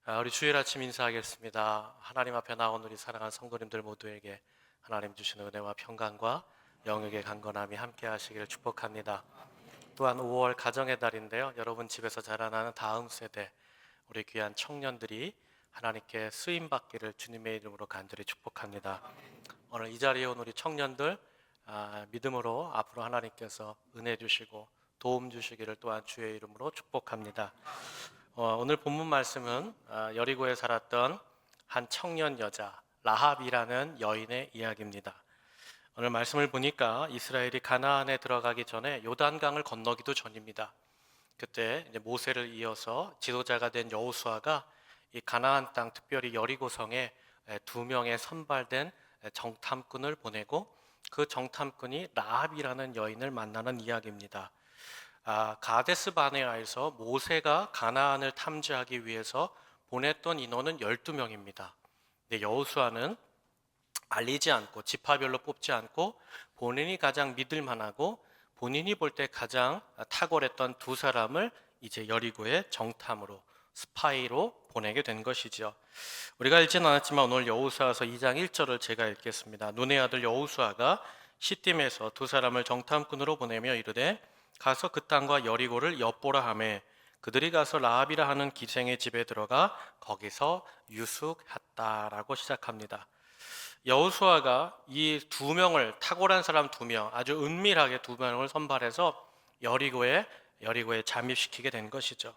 우리 주일 아침 인사하겠습니다. 하나님 앞에 나온 우리 사랑하는 성도님들 모두에게 하나님 주시는 은혜와 평강과 영역의 강건함이 함께 하시기를 축복합니다. 또한 5월 가정의 달인데요. 여러분 집에서 자라나는 다음 세대 우리 귀한 청년들이 하나님께 쓰임 받기를 주님의 이름으로 간절히 축복합니다. 오늘 이 자리에 온 우리 청년들 믿음으로 앞으로 하나님께서 은혜 주시고 도움 주시기를 또한 주의 이름으로 축복합니다. 오늘 본문 말씀은 여리고에 살았던 한 청년 여자 라합이라는 여인의 이야기입니다. 오늘 말씀을 보니까 이스라엘이 가나안에 들어가기 전에 요단강을 건너기도 전입니다. 그때 이제 모세를 이어서 지도자가 된 여호수아가 이 가나안 땅, 특별히 여리고성에 2명의 선발된 정탐꾼을 보내고 그 정탐꾼이 라합이라는 여인을 만나는 이야기입니다. 가데스 바네아에서 모세가 가나안을 탐지하기 위해서 보냈던 인원은 12명입니다. 근데 여호수아는 알리지 않고 지파별로 뽑지 않고 본인이 가장 믿을 만하고 본인이 볼 때 가장 탁월했던 두 사람을 이제 여리고의 정탐으로 스파이로 보내게 된 것이죠. 우리가 읽지는 않았지만 오늘 여호수아서 2장 1절을 제가 읽겠습니다. 눈의 아들 여호수아가 시딤에서 두 사람을 정탐꾼으로 보내며 이르되 가서 그 땅과 여리고를 엿보라 하매 그들이 가서 라합이라 하는 기생의 집에 들어가 거기서 유숙했다라고 시작합니다. 여호수아가 이 2명을 탁월한 사람 2명 아주 은밀하게 2명을 선발해서 여리고에 잠입시키게 된 것이죠.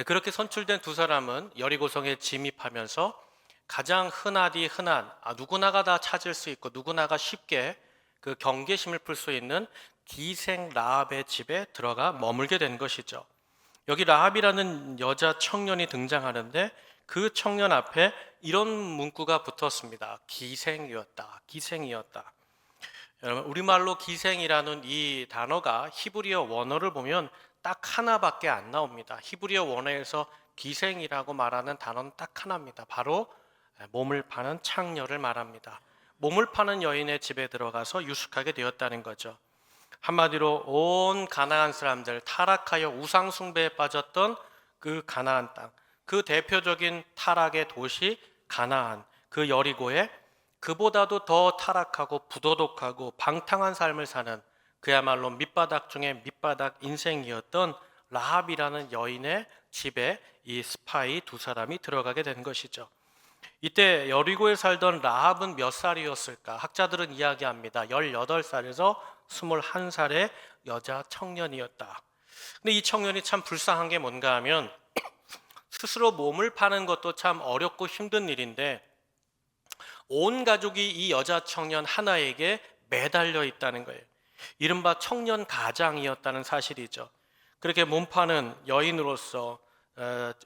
그렇게 선출된 두 사람은 여리고성에 진입하면서 가장 흔한 누구나가 다 찾을 수 있고 누구나가 쉽게 그 경계심을 풀 수 있는 기생 라합의 집에 들어가 머물게 된 것이죠. 여기 라합이라는 여자 청년이 등장하는데 그 청년 앞에 이런 문구가 붙었습니다. 기생이었다. 여러분, 우리말로 기생이라는 이 단어가 히브리어 원어를 보면 딱 하나밖에 안 나옵니다. 히브리어 원어에서 기생이라고 말하는 단어는 딱 하나입니다. 바로 몸을 파는 창녀를 말합니다. 몸을 파는 여인의 집에 들어가서 유숙하게 되었다는 거죠. 한마디로 온 가나안 사람들, 타락하여 우상 숭배에 빠졌던 그 가나안 땅, 그 대표적인 타락의 도시 가나안, 그 여리고에 그보다도 더 타락하고 부도덕하고 방탕한 삶을 사는 그야말로 밑바닥 중에 밑바닥 인생이었던 라합이라는 여인의 집에 이 스파이 두 사람이 들어가게 된 것이죠. 이때 여리고에 살던 라합은 몇 살이었을까? 학자들은 이야기합니다. 18살에서 21살의 여자 청년이었다. 근데 이 청년이 참 불쌍한 게 뭔가 하면 스스로 몸을 파는 것도 참 어렵고 힘든 일인데 온 가족이 이 여자 청년 하나에게 매달려 있다는 거예요. 이른바 청년 가장이었다는 사실이죠. 그렇게 몸 파는 여인으로서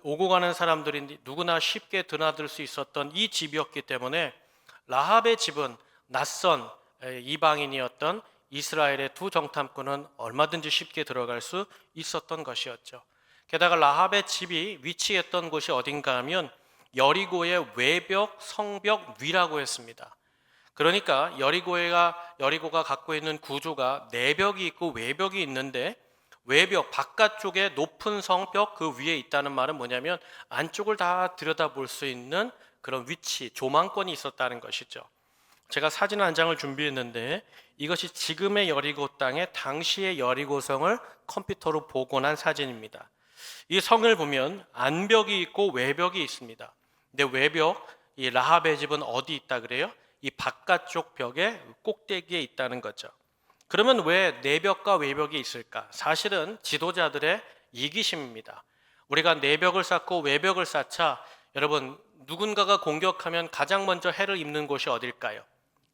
오고 가는 사람들이 누구나 쉽게 드나들 수 있었던 이 집이었기 때문에 라합의 집은 낯선 이방인이었던 이스라엘의 두 정탐꾼은 얼마든지 쉽게 들어갈 수 있었던 것이었죠. 게다가 라합의 집이 위치했던 곳이 어딘가 하면 여리고의 외벽, 성벽 위라고 했습니다. 그러니까 여리고가 갖고 있는 구조가 내벽이 있고 외벽이 있는데 외벽 바깥쪽에 높은 성벽 그 위에 있다는 말은 뭐냐면 안쪽을 다 들여다볼 수 있는 그런 위치, 조망권이 있었다는 것이죠. 제가 사진 한 장을 준비했는데 이것이 지금의 여리고 땅의 당시의 여리고성을 컴퓨터로 복원한 사진입니다. 이 성을 보면 안벽이 있고 외벽이 있습니다. 근데 외벽, 이 라합의 집은 어디 있다 그래요? 이 바깥쪽 벽의 꼭대기에 있다는 거죠. 그러면 왜 내벽과 외벽이 있을까? 사실은 지도자들의 이기심입니다. 우리가 내벽을 쌓고 외벽을 쌓자 여러분 누군가가 공격하면 가장 먼저 해를 입는 곳이 어딜까요?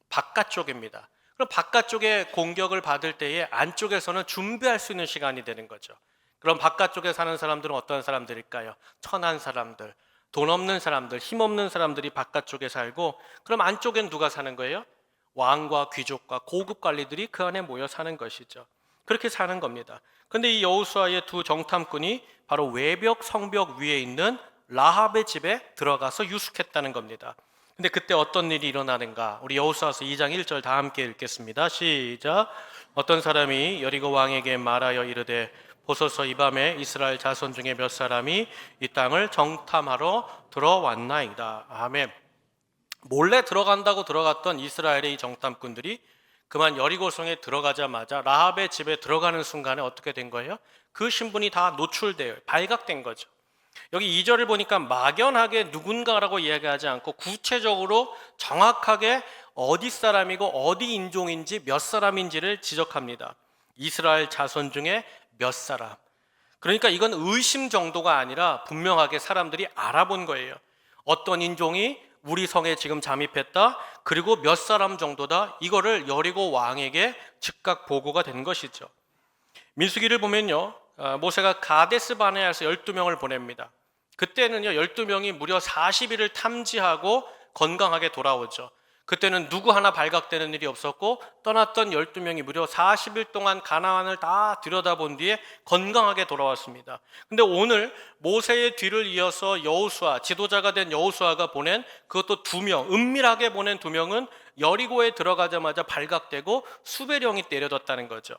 바깥쪽입니다. 그럼 바깥쪽에 공격을 받을 때에 안쪽에서는 준비할 수 있는 시간이 되는 거죠. 그럼 바깥쪽에 사는 사람들은 어떤 사람들일까요? 천한 사람들, 돈 없는 사람들, 힘 없는 사람들이 바깥쪽에 살고 그럼 안쪽엔 누가 사는 거예요? 왕과 귀족과 고급 관리들이 그 안에 모여 사는 것이죠. 그렇게 사는 겁니다. 그런데 이 여호수아의 두 정탐꾼이 바로 외벽 성벽 위에 있는 라합의 집에 들어가서 유숙했다는 겁니다. 근데 그때 어떤 일이 일어나는가? 우리 여호수아서 2장 1절 다 함께 읽겠습니다. 시작. 어떤 사람이 여리고 왕에게 말하여 이르되 보소서 이 밤에 이스라엘 자손 중에 몇 사람이 이 땅을 정탐하러 들어왔나이다. 아멘. 몰래 들어간다고 들어갔던 이스라엘의 이 정탐꾼들이 그만 여리고성에 들어가자마자 라합의 집에 들어가는 순간에 어떻게 된 거예요? 그 신분이 다 노출돼요. 발각된 거죠. 여기 2절을 보니까 막연하게 누군가라고 이야기하지 않고 구체적으로 정확하게 어디 사람이고 어디 인종인지 몇 사람인지를 지적합니다. 이스라엘 자손 중에 몇 사람. 그러니까 이건 의심 정도가 아니라 분명하게 사람들이 알아본 거예요. 어떤 인종이 우리 성에 지금 잠입했다. 그리고 몇 사람 정도다. 이거를 여리고 왕에게 즉각 보고가 된 것이죠. 민수기를 보면요, 모세가 가데스 바네아에서 12명을 보냅니다. 그때는요 12명이 무려 40일을 탐지하고 건강하게 돌아오죠. 그때는 누구 하나 발각되는 일이 없었고 떠났던 12명이 무려 40일 동안 가나안을 다 들여다본 뒤에 건강하게 돌아왔습니다. 근데 오늘 모세의 뒤를 이어서 여호수아, 지도자가 된 여호수아가 보낸 그것도 2명, 은밀하게 보낸 2명은 여리고에 들어가자마자 발각되고 수배령이 내려졌다는 거죠.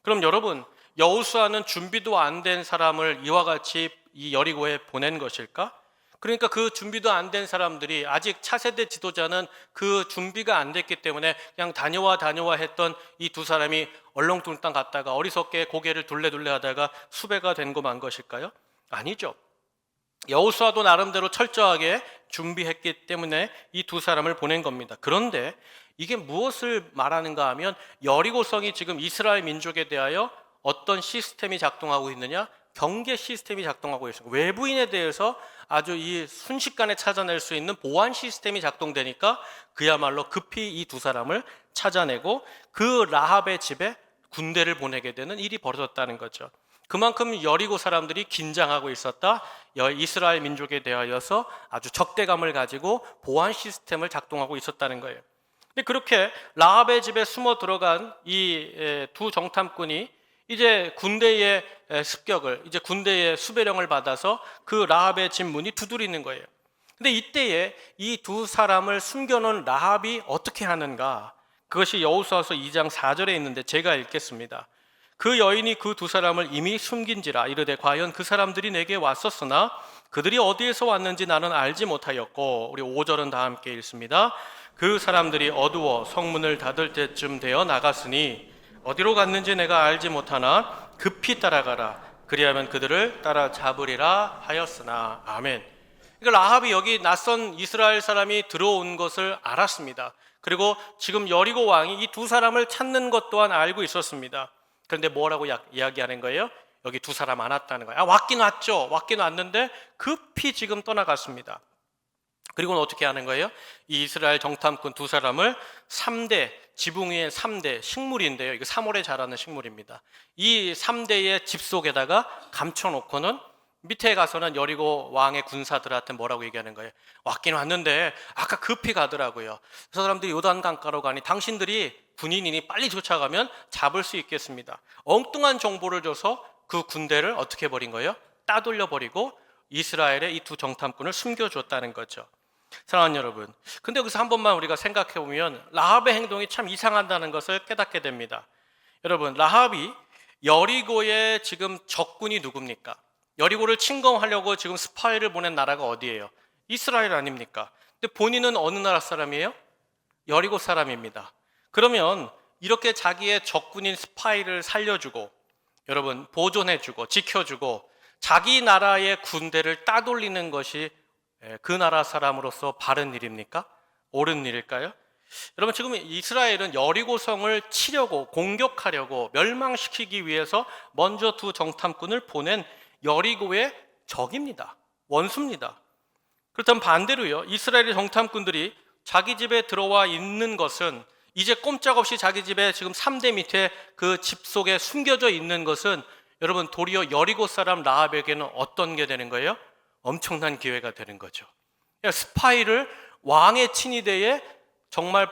그럼 여러분, 여호수아는 준비도 안 된 사람을 이와 같이 이 여리고에 보낸 것일까? 그러니까 그 준비도 안 된 사람들이, 아직 차세대 지도자는 그 준비가 안 됐기 때문에 그냥 다녀와 했던 이 2 사람이 얼렁뚱땅 갔다가 어리석게 고개를 둘레둘레 하다가 수배가 된 거 만 것일까요? 아니죠. 여호수아도 나름대로 철저하게 준비했기 때문에 이 2 사람을 보낸 겁니다. 그런데 이게 무엇을 말하는가 하면 여리고성이 지금 이스라엘 민족에 대하여 어떤 시스템이 작동하고 있느냐? 경계 시스템이 작동하고 있습니다. 외부인에 대해서 아주 이 순식간에 찾아낼 수 있는 보안 시스템이 작동되니까 그야말로 급히 이 2 사람을 찾아내고 그 라합의 집에 군대를 보내게 되는 일이 벌어졌다는 거죠. 그만큼 여리고 사람들이 긴장하고 있었다. 이스라엘 민족에 대하여서 아주 적대감을 가지고 보안 시스템을 작동하고 있었다는 거예요. 근데 그렇게 라합의 집에 숨어 들어간 이 2 정탐꾼이 이제 군대의 습격을, 이제 군대의 수배령을 받아서 그 라합의 집 문이 두드리는 거예요. 근데 이때에 이 2 사람을 숨겨놓은 라합이 어떻게 하는가? 그것이 여호수아서 2장 4절에 있는데 제가 읽겠습니다. 그 여인이 그 2 사람을 이미 숨긴지라 이르되 과연 그 사람들이 내게 왔었으나 그들이 어디에서 왔는지 나는 알지 못하였고, 우리 5절은 다 함께 읽습니다. 그 사람들이 어두워 성문을 닫을 때쯤 되어 나갔으니 어디로 갔는지 내가 알지 못하나 급히 따라가라. 그리하면 그들을 따라잡으리라 하였으나. 아멘. 그러니까 라합이 여기 낯선 이스라엘 사람이 들어온 것을 알았습니다. 그리고 지금 여리고 왕이 이 2 사람을 찾는 것 또한 알고 있었습니다. 그런데 뭐라고 이야기하는 거예요? 여기 2 사람 안 왔다는 거예요. 왔긴 왔죠. 왔긴 왔는데 급히 지금 떠나갔습니다. 그리고는 어떻게 하는 거예요? 이 이스라엘 정탐꾼 2 사람을 3대, 지붕 위에 3대 식물인데요. 이거 3월에 자라는 식물입니다. 이 3대의 집 속에다가 감춰놓고는 밑에 가서는 여리고 왕의 군사들한테 뭐라고 얘기하는 거예요? 왔긴 왔는데 아까 급히 가더라고요. 그 사람들이 요단강가로 가니 당신들이 군인이니 빨리 쫓아가면 잡을 수 있겠습니다. 엉뚱한 정보를 줘서 그 군대를 어떻게 해버린 거예요? 따돌려 버리고 이스라엘의 이 2 정탐꾼을 숨겨줬다는 거죠. 사랑하는 여러분, 근데 여기서 한 번만 우리가 생각해 보면 라합의 행동이 참 이상하다는 것을 깨닫게 됩니다. 여러분, 라합이 여리고의 지금 적군이 누굽니까? 여리고를 침공하려고 지금 스파이를 보낸 나라가 어디예요? 이스라엘 아닙니까? 근데 본인은 어느 나라 사람이에요? 여리고 사람입니다. 그러면 이렇게 자기의 적군인 스파이를 살려주고, 여러분, 보존해주고 지켜주고 자기 나라의 군대를 따돌리는 것이 그 나라 사람으로서 바른 일입니까? 옳은 일일까요? 여러분, 지금 이스라엘은 여리고성을 치려고, 공격하려고, 멸망시키기 위해서 먼저 2 정탐꾼을 보낸 여리고의 적입니다. 원수입니다. 그렇다면 반대로요, 이스라엘의 정탐꾼들이 자기 집에 들어와 있는 것은, 이제 꼼짝없이 자기 집에 지금 3대 밑에 그 집 속에 숨겨져 있는 것은, 여러분, 도리어 여리고 사람 라합에게는 어떤 게 되는 거예요? 엄청난 기회가 되는 거죠. 스파이를 왕의 친위대에 정말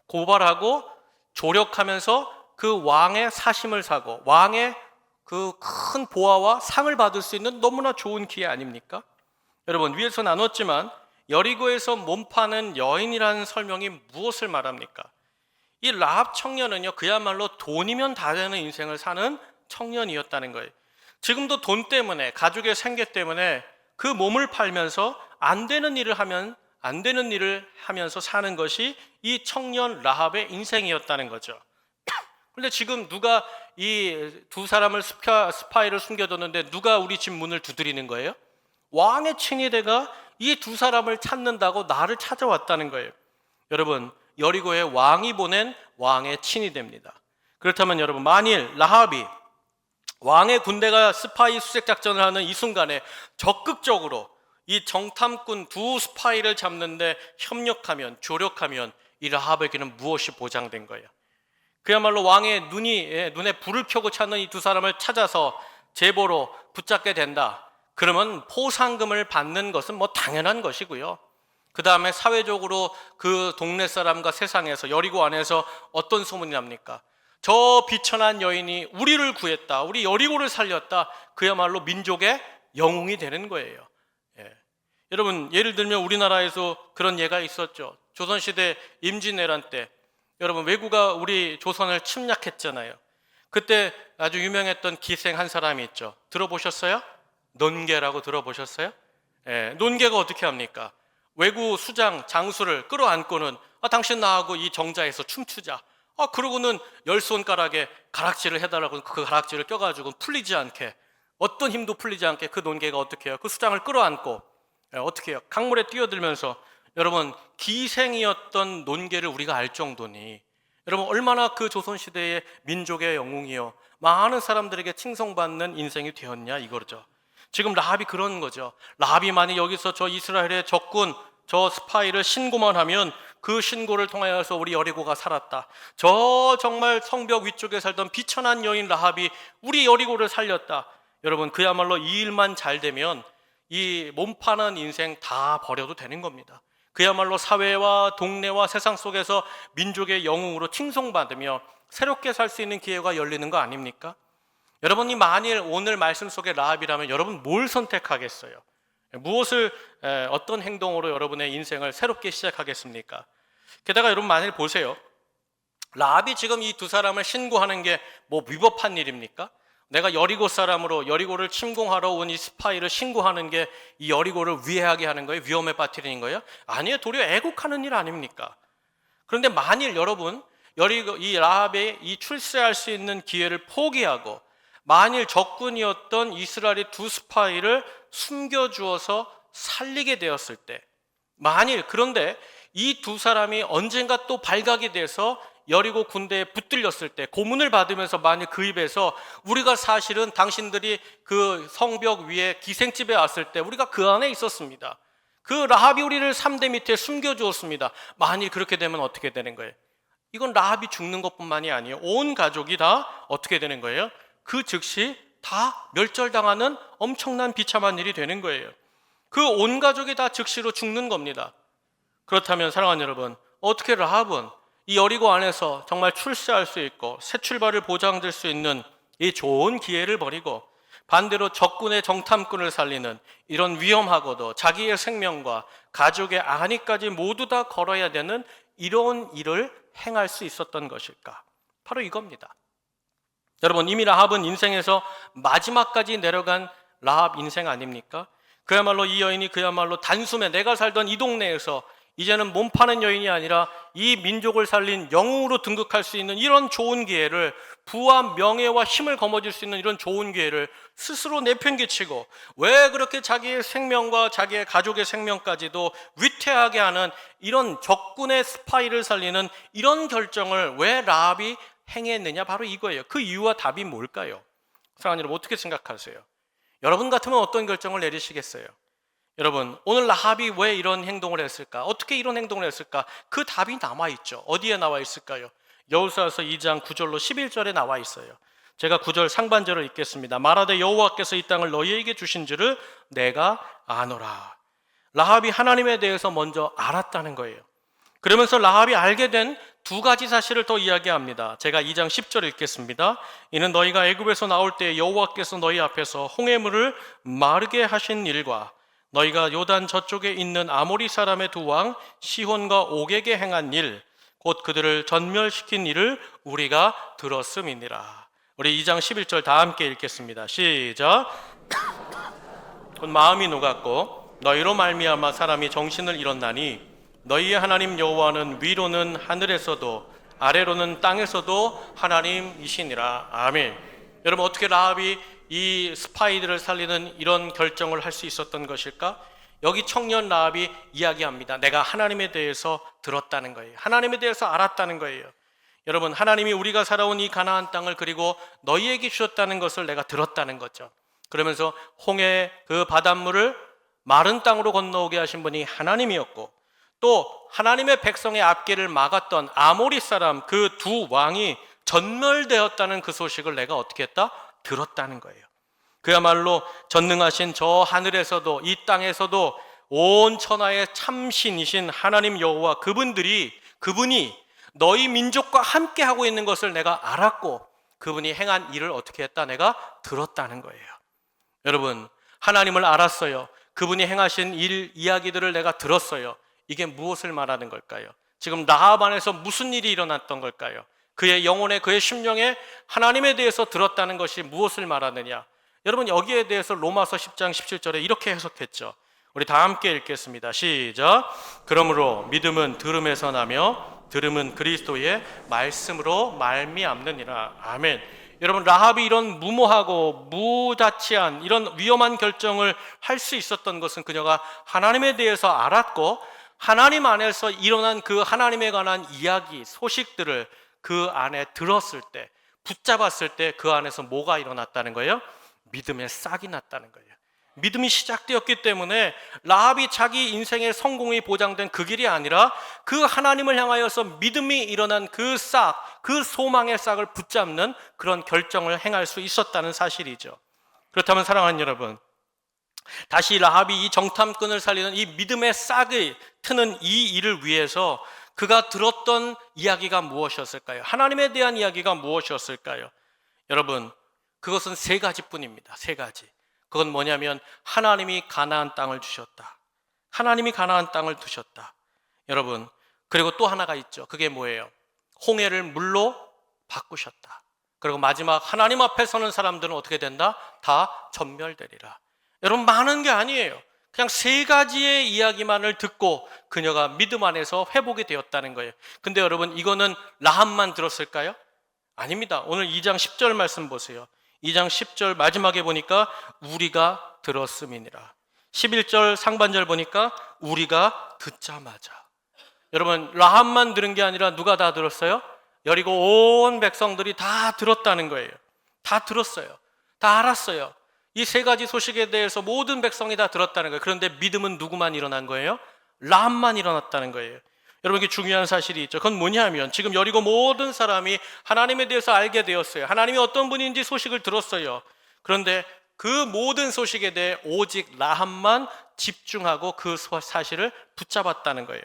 고발하고 조력하면서 그 왕의 사심을 사고 왕의 그 큰 보화와 상을 받을 수 있는 너무나 좋은 기회 아닙니까? 여러분, 위에서 나눴지만 여리고에서 몸파는 여인이라는 설명이 무엇을 말합니까? 이 라합 청년은요, 그야말로 돈이면 다 되는 인생을 사는 청년이었다는 거예요. 지금도 돈 때문에, 가족의 생계 때문에 그 몸을 팔면서 안 되는 일을 하면서 사는 것이 이 청년 라합의 인생이었다는 거죠. 그런데 지금 누가 이 두 사람을 스파이를 숨겨뒀는데 누가 우리 집 문을 두드리는 거예요? 왕의 친위대가 이 두 사람을 찾는다고 나를 찾아왔다는 거예요. 여러분, 여리고의 왕이 보낸 왕의 친위대입니다. 그렇다면 여러분, 만일 라합이 왕의 군대가 스파이 수색 작전을 하는 이 순간에 적극적으로 이 정탐꾼 두 스파이를 잡는데 협력하면, 조력하면 이 라합에게는 무엇이 보장된 거예요? 그야말로 왕의 눈에 불을 켜고 찾는 이 두 사람을 찾아서 제보로 붙잡게 된다. 그러면 포상금을 받는 것은 뭐 당연한 것이고요. 그 다음에 사회적으로 그 동네 사람과 세상에서, 여리고 안에서 어떤 소문이 납니까? 저 비천한 여인이 우리를 구했다, 우리 여리고를 살렸다. 그야말로 민족의 영웅이 되는 거예요. 여러분, 예를 들면 우리나라에서 그런 예가 있었죠. 조선시대 임진왜란 때 여러분, 왜구가 우리 조선을 침략했잖아요. 그때 아주 유명했던 기생 한 사람이 있죠. 들어보셨어요? 논개라고 들어보셨어요? 논개가 어떻게 합니까? 왜구 수장 장수를 끌어안고는 당신 나하고 이 정자에서 춤추자. 그러고는 열 손가락에 가락지를 해달라고 그 가락지를 껴가지고 풀리지 않게, 어떤 힘도 풀리지 않게 그 논개가 어떻게 해요? 그 수장을 끌어안고 어떻게 해요? 강물에 뛰어들면서, 여러분, 기생이었던 논개를 우리가 알 정도니 여러분, 얼마나 그 조선시대의 민족의 영웅이요, 많은 사람들에게 칭송받는 인생이 되었냐 이거죠. 지금 라합이 그런 거죠. 라합이 만약 여기서 저 이스라엘의 적군, 저 스파이를 신고만 하면 그 신고를 통하여서 우리 여리고가 살았다. 저 정말 성벽 위쪽에 살던 비천한 여인 라합이 우리 여리고를 살렸다. 여러분, 그야말로 이 일만 잘 되면 이 몸 파는 인생 다 버려도 되는 겁니다. 그야말로 사회와 동네와 세상 속에서 민족의 영웅으로 칭송받으며 새롭게 살 수 있는 기회가 열리는 거 아닙니까? 여러분이 만일 오늘 말씀 속의 라합이라면 여러분 뭘 선택하겠어요? 무엇을, 어떤 행동으로 여러분의 인생을 새롭게 시작하겠습니까? 게다가 여러분 만일 보세요. 라합이 지금 이 두 사람을 신고하는 게 뭐 위법한 일입니까? 내가 여리고 사람으로 여리고를 침공하러 온 이 스파이를 신고하는 게 이 여리고를 위해하게 하는 거예요? 위험에 빠뜨리는 거예요? 아니에요. 도리어 애국하는 일 아닙니까? 그런데 만일 여러분, 여리고 이 라합의 이 출세할 수 있는 기회를 포기하고 만일 적군이었던 이스라엘의 두 스파이를 숨겨주어서 살리게 되었을 때, 그런데 이 두 사람이 언젠가 또 발각이 돼서 여리고 군대에 붙들렸을 때, 고문을 받으면서 만일 그 입에서 우리가 사실은 당신들이 그 성벽 위에 기생집에 왔을 때 우리가 그 안에 있었습니다, 그 라합이 우리를 3대 밑에 숨겨주었습니다. 만일 그렇게 되면 어떻게 되는 거예요? 이건 라합이 죽는 것뿐만이 아니에요. 온 가족이 다 어떻게 되는 거예요? 그 즉시 다 멸절당하는 엄청난 비참한 일이 되는 거예요. 그 온 가족이 다 즉시로 죽는 겁니다. 그렇다면 사랑하는 여러분, 어떻게 라합은 이 여리고 안에서 정말 출세할 수 있고 새 출발을 보장될 수 있는 이 좋은 기회를 버리고 반대로 적군의 정탐꾼을 살리는 이런 위험하고도 자기의 생명과 가족의 안위까지 모두 다 걸어야 되는 이런 일을 행할 수 있었던 것일까? 바로 이겁니다. 여러분, 이미 라합은 인생에서 마지막까지 내려간 라합 인생 아닙니까? 그야말로 이 여인이 그야말로 단숨에 내가 살던 이 동네에서 이제는 몸 파는 여인이 아니라 이 민족을 살린 영웅으로 등극할 수 있는 이런 좋은 기회를, 부와 명예와 힘을 거머쥘 수 있는 이런 좋은 기회를 스스로 내팽개치고 왜 그렇게 자기의 생명과 자기의 가족의 생명까지도 위태하게 하는 이런 적군의 스파이를 살리는 이런 결정을 왜 라합이 행했느냐? 바로 이거예요. 그 이유와 답이 뭘까요? 사랑하는 여러분, 어떻게 생각하세요? 여러분 같으면 어떤 결정을 내리시겠어요? 여러분, 오늘 라합이 왜 이런 행동을 했을까? 어떻게 이런 행동을 했을까? 그 답이 남아있죠. 어디에 나와 있을까요? 여호수아서 2장 9절로 11절에 나와 있어요. 제가 9절 상반절을 읽겠습니다. 말하되 여호와께서 이 땅을 너희에게 주신 줄을 내가 아노라. 라합이 하나님에 대해서 먼저 알았다는 거예요. 그러면서 라합이 알게 된 두 가지 사실을 더 이야기합니다. 제가 2장 10절 읽겠습니다. 이는 너희가 애굽에서 나올 때 여호와께서 너희 앞에서 홍해물을 마르게 하신 일과 너희가 요단 저쪽에 있는 아모리 사람의 두 왕 시혼과 옥에게 행한 일, 곧 그들을 전멸시킨 일을 우리가 들었음이니라. 우리 2장 11절 다 함께 읽겠습니다. 시작. 곧 마음이 녹았고 너희로 말미암아 사람이 정신을 잃었나니 너희의 하나님 여호와는 위로는 하늘에서도 아래로는 땅에서도 하나님이시니라. 아멘. 여러분, 어떻게 라합이 이 스파이들을 살리는 이런 결정을 할 수 있었던 것일까? 여기 청년 라합이 이야기합니다. 내가 하나님에 대해서 들었다는 거예요. 하나님에 대해서 알았다는 거예요. 여러분, 하나님이 우리가 살아온 이 가나안 땅을 그리고 너희에게 주셨다는 것을 내가 들었다는 거죠. 그러면서 홍해 그 바닷물을 마른 땅으로 건너오게 하신 분이 하나님이었고, 또 하나님의 백성의 앞길을 막았던 아모리 사람 그 두 왕이 전멸되었다는 그 소식을 내가 어떻게 했다? 들었다는 거예요. 그야말로 전능하신 저 하늘에서도 이 땅에서도 온 천하의 참신이신 하나님 여호와 그분이 너희 민족과 함께 하고 있는 것을 내가 알았고 그분이 행한 일을 어떻게 했다? 내가 들었다는 거예요. 여러분, 하나님을 알았어요. 그분이 행하신 일 이야기들을 내가 들었어요. 이게 무엇을 말하는 걸까요? 지금 라합 안에서 무슨 일이 일어났던 걸까요? 그의 영혼에, 그의 심령에 하나님에 대해서 들었다는 것이 무엇을 말하느냐? 여러분, 여기에 대해서 로마서 10장 17절에 이렇게 해석했죠. 우리 다 함께 읽겠습니다. 시작. 그러므로 믿음은 들음에서 나며 들음은 그리스도의 말씀으로 말미암느니라. 아멘. 여러분, 라합이 이런 무모하고 무자치한 이런 위험한 결정을 할 수 있었던 것은 그녀가 하나님에 대해서 알았고 하나님 안에서 일어난 그 하나님에 관한 이야기, 소식들을 그 안에 들었을 때, 붙잡았을 때 그 안에서 뭐가 일어났다는 거예요? 믿음의 싹이 났다는 거예요. 믿음이 시작되었기 때문에 라합이 자기 인생의 성공이 보장된 그 길이 아니라 그 하나님을 향하여서 믿음이 일어난 그 싹, 그 소망의 싹을 붙잡는 그런 결정을 행할 수 있었다는 사실이죠. 그렇다면 사랑하는 여러분, 다시 라합이 이 정탐꾼을 살리는 이 믿음의 싹을 트는 이 일을 위해서 그가 들었던 이야기가 무엇이었을까요? 하나님에 대한 이야기가 무엇이었을까요? 여러분, 그것은 세 가지뿐입니다. 세 가지. 그건 뭐냐면 하나님이 가나안 땅을 주셨다. 하나님이 가나안 땅을 두셨다. 여러분, 그리고 또 하나가 있죠. 그게 뭐예요? 홍해를 물로 바꾸셨다. 그리고 마지막 하나님 앞에 서는 사람들은 어떻게 된다? 다 전멸되리라. 여러분, 많은 게 아니에요. 그냥 세 가지의 이야기만을 듣고 그녀가 믿음 안에서 회복이 되었다는 거예요. 근데 여러분, 이거는 라합만 들었을까요? 아닙니다. 오늘 2장 10절 말씀 보세요. 2장 10절 마지막에 보니까 우리가 들었음이니라. 11절 상반절 보니까 우리가 듣자마자. 여러분, 라합만 들은 게 아니라 누가 다 들었어요? 여리고 온 백성들이 다 들었다는 거예요. 다 들었어요. 다 알았어요. 이 세 가지 소식에 대해서 모든 백성이 다 들었다는 거예요. 그런데 믿음은 누구만 일어난 거예요? 라합만 일어났다는 거예요. 여러분, 이게 중요한 사실이 있죠. 그건 뭐냐면 지금 여리고 모든 사람이 하나님에 대해서 알게 되었어요. 하나님이 어떤 분인지 소식을 들었어요. 그런데 그 모든 소식에 대해 오직 라합만 집중하고 그 사실을 붙잡았다는 거예요.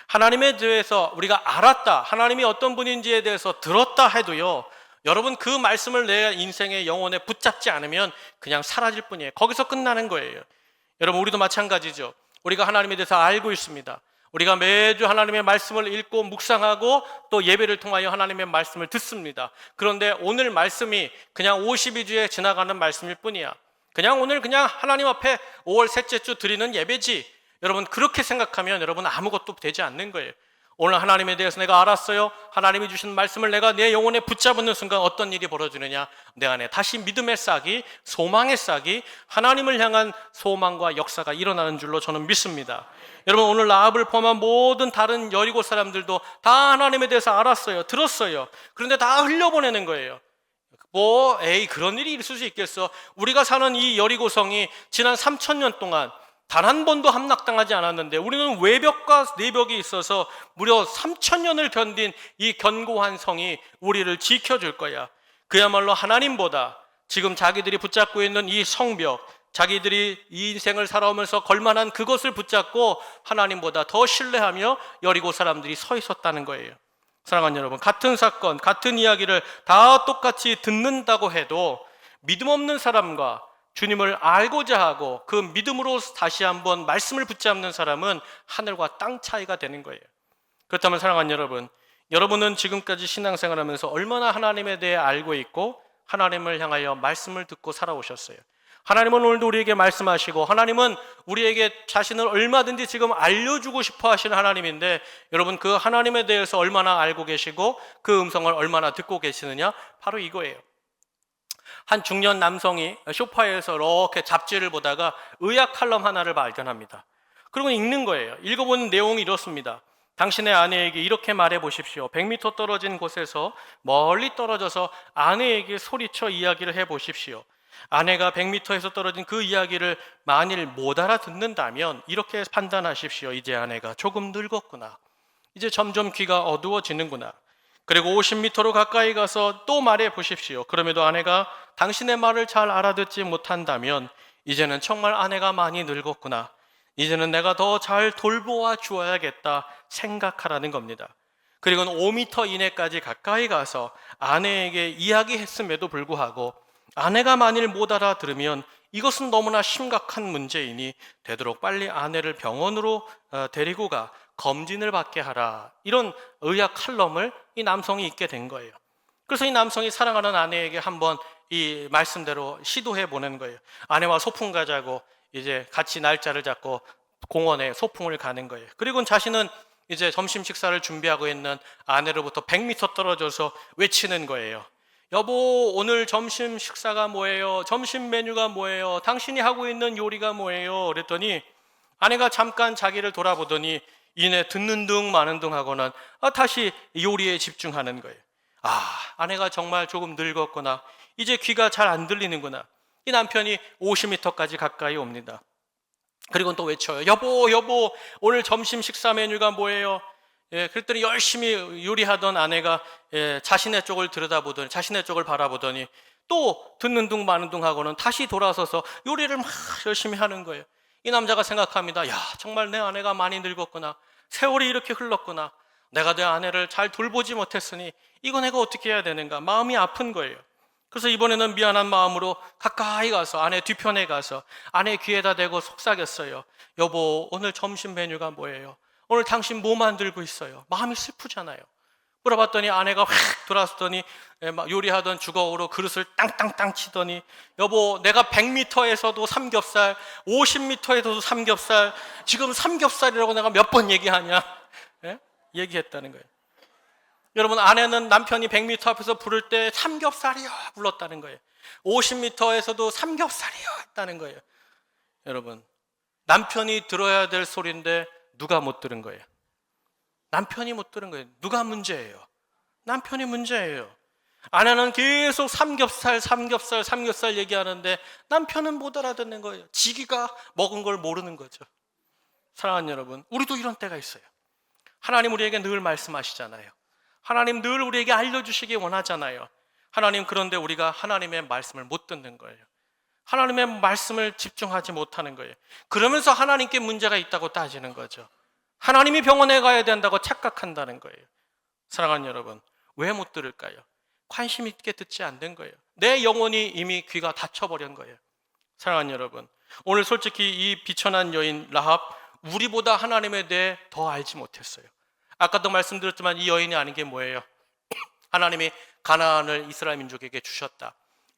하나님에 대해서 우리가 알았다, 하나님이 어떤 분인지에 대해서 들었다 해도요, 여러분, 그 말씀을 내 인생의 영혼에 붙잡지 않으면 그냥 사라질 뿐이에요. 거기서 끝나는 거예요. 여러분, 우리도 마찬가지죠. 우리가 하나님에 대해서 알고 있습니다. 우리가 매주 하나님의 말씀을 읽고 묵상하고 또 예배를 통하여 하나님의 말씀을 듣습니다. 그런데 오늘 말씀이 그냥 52주에 지나가는 말씀일 뿐이야. 오늘 하나님 앞에 5월 셋째 주 드리는 예배지. 여러분, 그렇게 생각하면 여러분 아무것도 되지 않는 거예요. 오늘 하나님에 대해서 내가 알았어요. 하나님이 주신 말씀을 내가 내 영혼에 붙잡는 순간 어떤 일이 벌어지느냐? 내 안에 다시 믿음의 싹이, 소망의 싹이, 하나님을 향한 소망과 역사가 일어나는 줄로 저는 믿습니다. 여러분, 오늘 라합을 포함한 모든 다른 여리고 사람들도 다 하나님에 대해서 알았어요. 들었어요. 그런데 다 흘려보내는 거예요. 그런 일이 있을 수 있겠어. 우리가 사는 이 여리고성이 지난 3,000년 동안 단 한 번도 함락당하지 않았는데 우리는 외벽과 내벽이 있어서 무려 3,000년을 견딘 이 견고한 성이 우리를 지켜줄 거야. 그야말로 하나님보다 지금 자기들이 붙잡고 있는 이 성벽, 자기들이 이 인생을 살아오면서 걸만한 그것을 붙잡고 하나님보다 더 신뢰하며 여리고 사람들이 서 있었다는 거예요. 사랑하는 여러분, 같은 사건, 같은 이야기를 다 똑같이 듣는다고 해도 믿음 없는 사람과 주님을 알고자 하고 그 믿음으로 다시 한번 말씀을 붙잡는 사람은 하늘과 땅 차이가 되는 거예요. 그렇다면 사랑하는 여러분, 여러분은 지금까지 신앙생활하면서 얼마나 하나님에 대해 알고 있고 하나님을 향하여 말씀을 듣고 살아오셨어요. 하나님은 오늘도 우리에게 말씀하시고, 하나님은 우리에게 자신을 얼마든지 지금 알려주고 싶어 하시는 하나님인데, 여러분 그 하나님에 대해서 얼마나 알고 계시고 그 음성을 얼마나 듣고 계시느냐? 바로 이거예요. 한 중년 남성이 소파에서 이렇게 잡지를 보다가 의학 칼럼 하나를 발견합니다. 그리고 읽는 거예요. 읽어보는 내용이 이렇습니다. 당신의 아내에게 이렇게 말해 보십시오. 100m 떨어진 곳에서 멀리 떨어져서 아내에게 소리쳐 이야기를 해 보십시오. 아내가 100m에서 떨어진 그 이야기를 만일 못 알아듣는다면 이렇게 판단하십시오. 이제 아내가 조금 늙었구나. 이제 점점 귀가 어두워지는구나. 그리고 50m로 가까이 가서 또 말해 보십시오. 그럼에도 아내가 당신의 말을 잘 알아듣지 못한다면 이제는 정말 아내가 많이 늙었구나. 이제는 내가 더 잘 돌보아 주어야겠다 생각하라는 겁니다. 그리고는 5m 이내까지 가까이 가서 아내에게 이야기했음에도 불구하고 아내가 만일 못 알아들으면 이것은 너무나 심각한 문제이니 되도록 빨리 아내를 병원으로 데리고 가 검진을 받게 하라. 이런 의학 칼럼을 이 남성이 읽게 된 거예요. 그래서 이 남성이 사랑하는 아내에게 한번 이 말씀대로 시도해 보는 거예요. 아내와 소풍 가자고 이제 같이 날짜를 잡고 공원에 소풍을 가는 거예요. 그리고 자신은 이제 점심 식사를 준비하고 있는 아내로부터 100m 떨어져서 외치는 거예요. 여보, 오늘 점심 식사가 뭐예요? 점심 메뉴가 뭐예요? 당신이 하고 있는 요리가 뭐예요? 그랬더니 아내가 잠깐 자기를 돌아보더니 이내 듣는 둥 마는 둥 하고는 다시 요리에 집중하는 거예요. 아내가 정말 조금 늙었구나. 이제 귀가 잘 안 들리는구나. 이 남편이 50m까지 가까이 옵니다. 그리고 또 외쳐요. 여보, 오늘 점심 식사 메뉴가 뭐예요? 그랬더니 열심히 요리하던 아내가 자신의 쪽을 들여다보더니, 자신의 쪽을 바라보더니 또 듣는 둥 마는 둥 하고는 다시 돌아서서 요리를 막 열심히 하는 거예요. 이 남자가 생각합니다. 정말 내 아내가 많이 늙었구나. 세월이 이렇게 흘렀구나. 내가 내 아내를 잘 돌보지 못했으니 이거 내가 어떻게 해야 되는가? 마음이 아픈 거예요. 그래서 이번에는 미안한 마음으로 가까이 가서 아내 뒤편에 가서 아내 귀에다 대고 속삭였어요. 여보, 오늘 점심 메뉴가 뭐예요? 오늘 당신 뭐 만들고 있어요? 마음이 슬프잖아요. 물어봤더니 아내가 확 돌아서더니 요리하던 주걱으로 그릇을 땅땅땅 치더니 여보, 내가 100m에서도 삼겹살, 50m에서도 삼겹살, 지금 삼겹살이라고 내가 몇 번 얘기하냐? 얘기했다는 거예요. 여러분, 아내는 남편이 100m 앞에서 부를 때 삼겹살이요 불렀다는 거예요. 50m에서도 삼겹살이요 했다는 거예요. 여러분, 남편이 들어야 될 소리인데 누가 못 들은 거예요? 남편이 못 들은 거예요. 누가 문제예요? 남편이 문제예요. 아내는 계속 삼겹살 얘기하는데 남편은 못 알아듣는 거예요. 지기가 먹은 걸 모르는 거죠. 사랑하는 여러분, 우리도 이런 때가 있어요. 하나님 우리에게 늘 말씀하시잖아요. 하나님 늘 우리에게 알려주시기 원하잖아요. 하나님, 그런데 우리가 하나님의 말씀을 못 듣는 거예요. 하나님의 말씀을 집중하지 못하는 거예요. 그러면서 하나님께 문제가 있다고 따지는 거죠. 하나님이 병원에 가야 된다고 착각한다는 거예요. 사랑하는 여러분, 왜 못 들을까요? 관심 있게 듣지 않는 거예요. 내 영혼이 이미 귀가 닫혀버린 거예요. 사랑하는 여러분, 오늘 솔직히 이 비천한 여인 라합, 우리보다 하나님에 대해 더 알지 못했어요. 아까도 말씀드렸지만 이 여인이 아는 게 뭐예요? 하나님이 가나안을 이스라엘 민족에게 주셨다.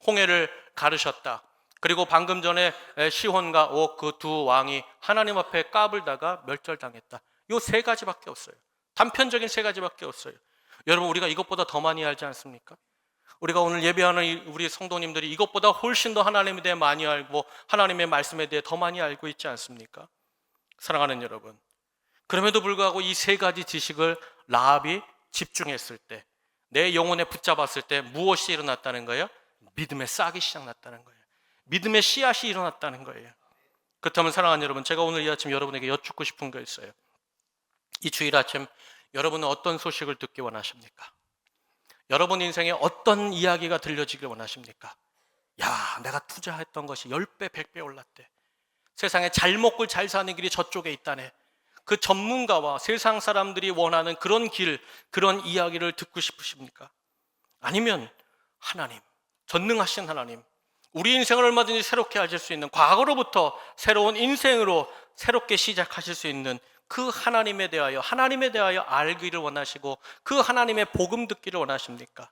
홍해를 가르셨다. 그리고 방금 전에 시혼과 옥 그 두 왕이 하나님 앞에 까불다가 멸절당했다. 이 세 가지밖에 없어요. 단편적인 세 가지밖에 없어요. 여러분, 우리가 이것보다 더 많이 알지 않습니까? 우리가 오늘 예배하는 우리 성도님들이 이것보다 훨씬 더 하나님에 대해 많이 알고 하나님의 말씀에 대해 더 많이 알고 있지 않습니까? 사랑하는 여러분, 그럼에도 불구하고 이 세 가지 지식을 라합이 집중했을 때, 내 영혼에 붙잡았을 때 무엇이 일어났다는 거예요? 믿음의 싹이 시작났다는 거예요. 믿음의 씨앗이 일어났다는 거예요. 그렇다면 사랑하는 여러분, 제가 오늘 이 아침 여러분에게 여쭙고 싶은 거 있어요. 이 주일 아침 여러분은 어떤 소식을 듣기 원하십니까? 여러분 인생에 어떤 이야기가 들려지길 원하십니까? 내가 투자했던 것이 10배, 100배 올랐대. 세상에 잘 먹고 잘 사는 길이 저쪽에 있다네. 그 전문가와 세상 사람들이 원하는 그런 길, 그런 이야기를 듣고 싶으십니까? 아니면 하나님, 전능하신 하나님, 우리 인생을 얼마든지 새롭게 하실 수 있는, 과거로부터 새로운 인생으로 새롭게 시작하실 수 있는 그 하나님에 대하여 알기를 원하시고 그 하나님의 복음 듣기를 원하십니까?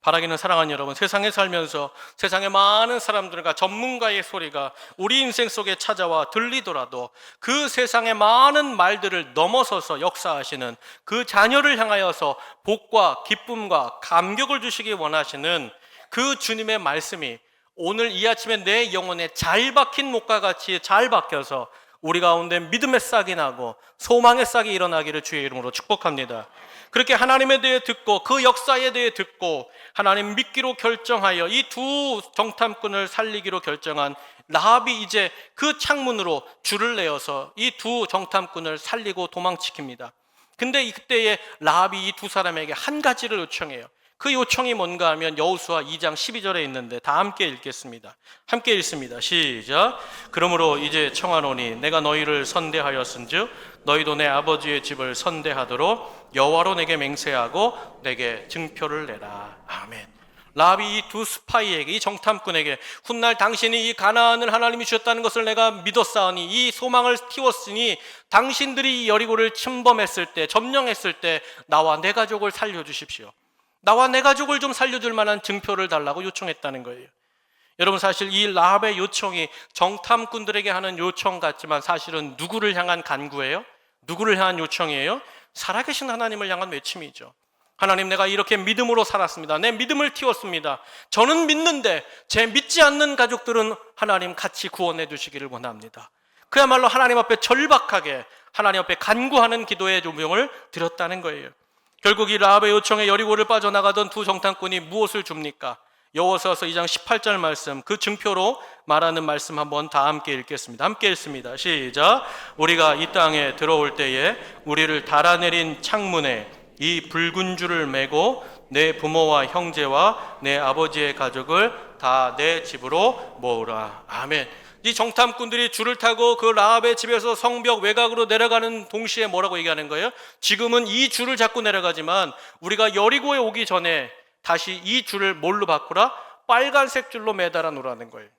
바라기는 사랑하는 여러분, 세상에 살면서 세상의 많은 사람들과 전문가의 소리가 우리 인생 속에 찾아와 들리더라도 그 세상의 많은 말들을 넘어서서 역사하시는 그 자녀를 향하여서 복과 기쁨과 감격을 주시기 원하시는 그 주님의 말씀이 오늘 이 아침에 내 영혼에 잘 박힌 목과 같이 잘 박혀서 우리 가운데 믿음의 싹이 나고 소망의 싹이 일어나기를 주의 이름으로 축복합니다. 그렇게 하나님에 대해 듣고 그 역사에 대해 듣고 하나님 믿기로 결정하여 이 두 정탐꾼을 살리기로 결정한 라합이 이제 그 창문으로 줄을 내어서 이 두 정탐꾼을 살리고 도망치킵니다. 근데 그때에 라합이 이 두 사람에게 한 가지를 요청해요. 그 요청이 뭔가 하면 여호수아 2장 12절에 있는데 다 함께 읽겠습니다. 함께 읽습니다. 시작. 그러므로 이제 청하노니 내가 너희를 선대하였은즉 너희도 내 아버지의 집을 선대하도록 여호와로 내게 맹세하고 내게 증표를 내라. 아멘. 라합이 이 두 스파이에게, 이 정탐꾼에게 훗날 당신이 이 가나안을 하나님이 주셨다는 것을 내가 믿었사오니 이 소망을 띄웠으니 당신들이 이 여리고를 침범했을 때, 점령했을 때 나와 내 가족을 살려주십시오. 나와 내 가족을 좀 살려줄 만한 증표를 달라고 요청했다는 거예요. 여러분, 사실 이 라합의 요청이 정탐꾼들에게 하는 요청 같지만 사실은 누구를 향한 간구예요? 누구를 향한 요청이에요? 살아계신 하나님을 향한 외침이죠. 하나님, 내가 이렇게 믿음으로 살았습니다. 내 믿음을 틔웠습니다. 저는 믿는데 제 믿지 않는 가족들은 하나님 같이 구원해 주시기를 원합니다. 그야말로 하나님 앞에 절박하게 하나님 앞에 간구하는 기도의 조명을 드렸다는 거예요. 결국 이 라합의 요청에 여리고를 빠져나가던 두 정탐꾼이 무엇을 줍니까? 여호수아서 2장 18절 말씀, 그 증표로 말하는 말씀 한번 다 함께 읽겠습니다. 함께 읽습니다. 시작. 우리가 이 땅에 들어올 때에 우리를 달아내린 창문에 이 붉은 줄을 메고 내 부모와 형제와 내 아버지의 가족을 다 내 집으로 모으라. 아멘. 이 정탐꾼들이 줄을 타고 그 라합의 집에서 성벽 외곽으로 내려가는 동시에 뭐라고 얘기하는 거예요? 지금은 이 줄을 잡고 내려가지만 우리가 여리고에 오기 전에 다시 이 줄을 뭘로 바꾸라? 빨간색 줄로 매달아 놓으라는 거예요.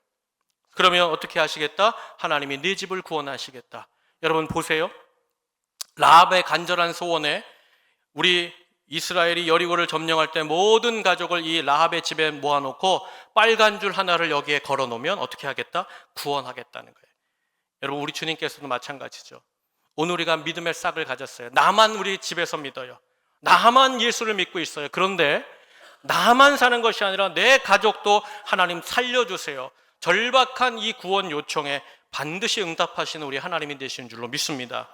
그러면 어떻게 하시겠다? 하나님이 네 집을 구원하시겠다. 여러분 보세요. 라합의 간절한 소원에 우리 이스라엘이 여리고를 점령할 때 모든 가족을 이 라합의 집에 모아놓고 빨간 줄 하나를 여기에 걸어놓으면 어떻게 하겠다? 구원하겠다는 거예요. 여러분, 우리 주님께서도 마찬가지죠. 오늘 우리가 믿음의 싹을 가졌어요. 나만 우리 집에서 믿어요. 나만 예수를 믿고 있어요. 그런데 나만 사는 것이 아니라 내 가족도 하나님 살려주세요. 절박한 이 구원 요청에 반드시 응답하시는 우리 하나님이 되시는 줄로 믿습니다.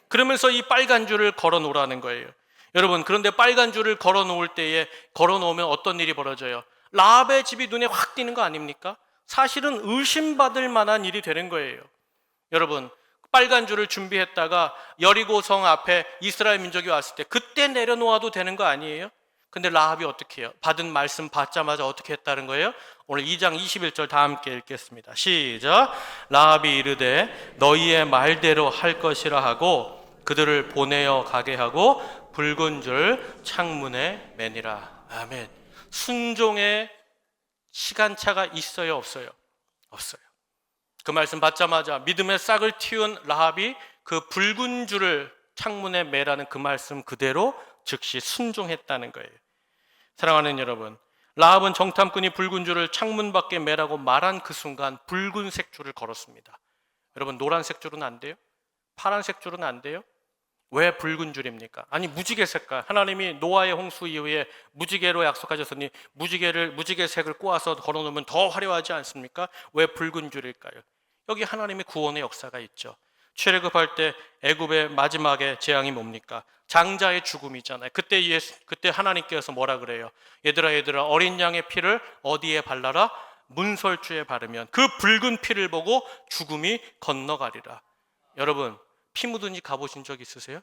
그러면서 이 빨간 줄을 걸어놓으라는 거예요. 여러분, 그런데 빨간 줄을 걸어놓을 때에 걸어놓으면 어떤 일이 벌어져요? 라합의 집이 눈에 확 띄는 거 아닙니까? 사실은 의심받을 만한 일이 되는 거예요. 여러분, 빨간 줄을 준비했다가 여리고성 앞에 이스라엘 민족이 왔을 때 그때 내려놓아도 되는 거 아니에요? 근데 라합이 어떻게 해요? 받은 말씀 받자마자 어떻게 했다는 거예요? 오늘 2장 21절 다 함께 읽겠습니다. 시작. 라합이 이르되 너희의 말대로 할 것이라 하고 그들을 보내어 가게 하고 붉은 줄 창문에 매니라. 아멘. 순종의 시간차가 있어요, 없어요? 없어요. 그 말씀 받자마자 믿음의 싹을 틔운 라합이 그 붉은 줄을 창문에 매라는 그 말씀 그대로 즉시 순종했다는 거예요. 사랑하는 여러분, 라합은 정탐꾼이 붉은 줄을 창문 밖에 매라고 말한 그 순간 붉은색 줄을 걸었습니다. 여러분, 노란색 줄은 안 돼요? 파란색 줄은 안 돼요? 왜 붉은 줄입니까? 아니, 무지개 색깔. 하나님이 노아의 홍수 이후에 무지개로 약속하셨으니 무지개 색을 꼬아서 걸어놓으면 더 화려하지 않습니까? 왜 붉은 줄일까요? 여기 하나님의 구원의 역사가 있죠. 출애굽할 때 애굽의 마지막에 재앙이 뭡니까? 장자의 죽음이잖아요. 그때 하나님께서 뭐라 그래요? 얘들아 어린 양의 피를 어디에 발라라? 문설주에 바르면 그 붉은 피를 보고 죽음이 건너가리라. 여러분, 피 묻은 집 가보신 적 있으세요?